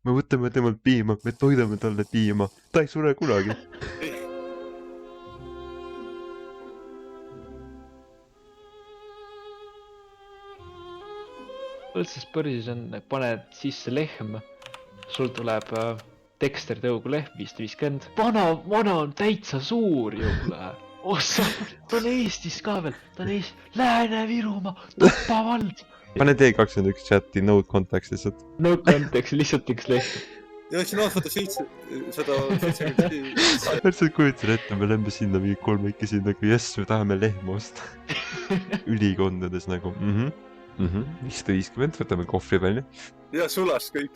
me võtame temalt piima, me toidame talle piima. Ta ei sure kunagi. Võrdses põrsis on, paned sisse lehm, sul tuleb Dexter tõugu lehm 550. Vana on täitsa suur ju, kuule. Ossa, ta on Eestis ka veel, ta on Lääne-Virumaa, Tapa vald. Pane T21 chati, no context lihtsalt. No context, lihtsalt üks lehm. Ja siin aastate 770. Lihtsalt kujutan ette, me lähme sinna mingi kolmekesi nagu jess, me tahame lehma osta. Ülikondades nagu 550, võtame kohvri välja. Ja sulas kõik.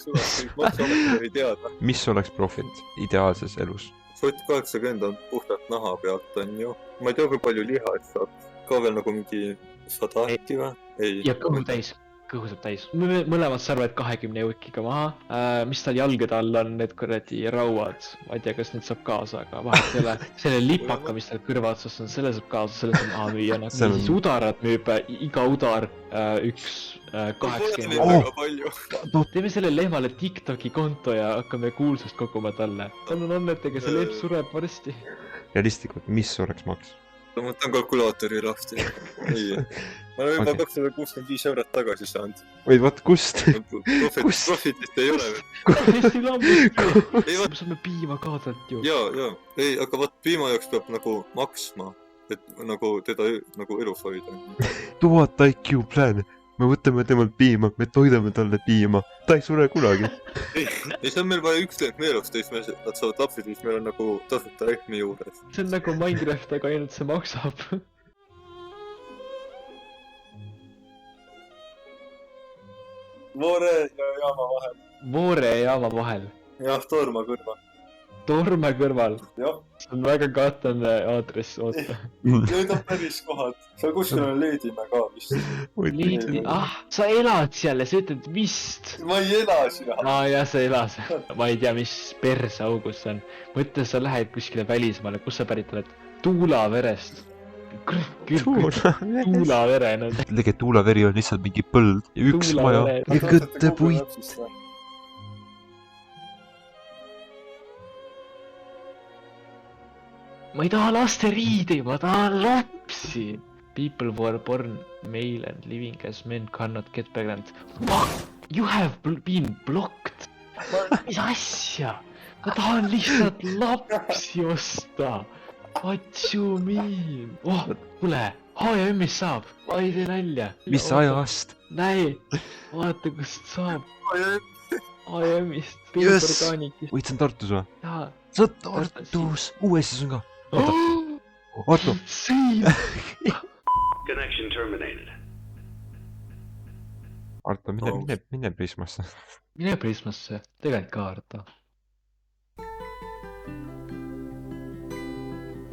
Maksuamet ei teada. Mis oleks profit ideaalses elus? Sott 80 on puhtalt naha pealt, on ju. Ma ei tea, kui palju liha, et saab ka veel nagu mingi 100 äkki või? Ei. Ja kõhu saab täis. Mõlemad sarved 20 jõukiga maha. Mis tal jalgade all on, need kuradi rauad. Ma ei tea, kas need saab kaasa, aga vahet ei ole. Selle lipaka, mis tal kõrva otsas on, selle saab kaasa, selle saab müüa. Siis udarat müüb iga udar 80. Teeme selle lehmale TikToki konto ja hakkame kuulsust koguma talle. Tal on annetage, see lehm sureb varsti. Realistlikult, mis oleks maks? Ma mõtlen kalkulaatori lahti. Ei. Ma olen juba 265 eurot tagasi saanud. Võid vaat kust? Profitist ei ole veel. Eesti lambist ju. Me saame piima kaadalt ju. Jaa. Ei, aga vaat piima jaoks peab nagu maksma. Et nagu teda nagu elus hoida. 1000 IQ plan. Me võtame temalt piima, me toidame talle piima. Ta ei sure kunagi. Ei, see on meil vaja üks lehm meelust, siis nad saavad lapsed, siis meil on nagu tasuta lehmi juures. See on nagu Minecraft, aga ainult see maksab. Voore ja jaama vahel. Voore ja jaama vahel. Jah, Toorma kõrval. Torme kõrval. Jah. See on väga kahtane aadress, oota. Need on päris kohad. Seal kuskil on Leedimäe ka vist. Sa elad seal ja sa ütled vist. Ma ei ela seal. Jah, sa elad. Ma ei tea, mis perseaugus see on. Mõtle, sa lähed kuskile välismaale, kus sa pärit oled? Tuulaverest. Tuulavere. Tegelikult tuulaveri on lihtsalt mingi põld ja üks maja ja kõttepuit. Ma ei taha laste riidi, ma tahan lapsi. People were born male and living as men cannot get pregnant. Fuck, you have been blocked. Mis asja? Ma tahan lihtsalt lapsi osta. What you mean? Kuule, HM-ist saab. Ma ei tee nalja. Mis ajast? Näe, vaata kust saab. HM-ist. Piltorgaanikist. Võid sa on Tartus või? Jaa. Sa on Tartus. US-is on ka. Oota. Connection terminated. Arto, mine Prismasse. Mine Prismasse. Tegelikult ka, Arto.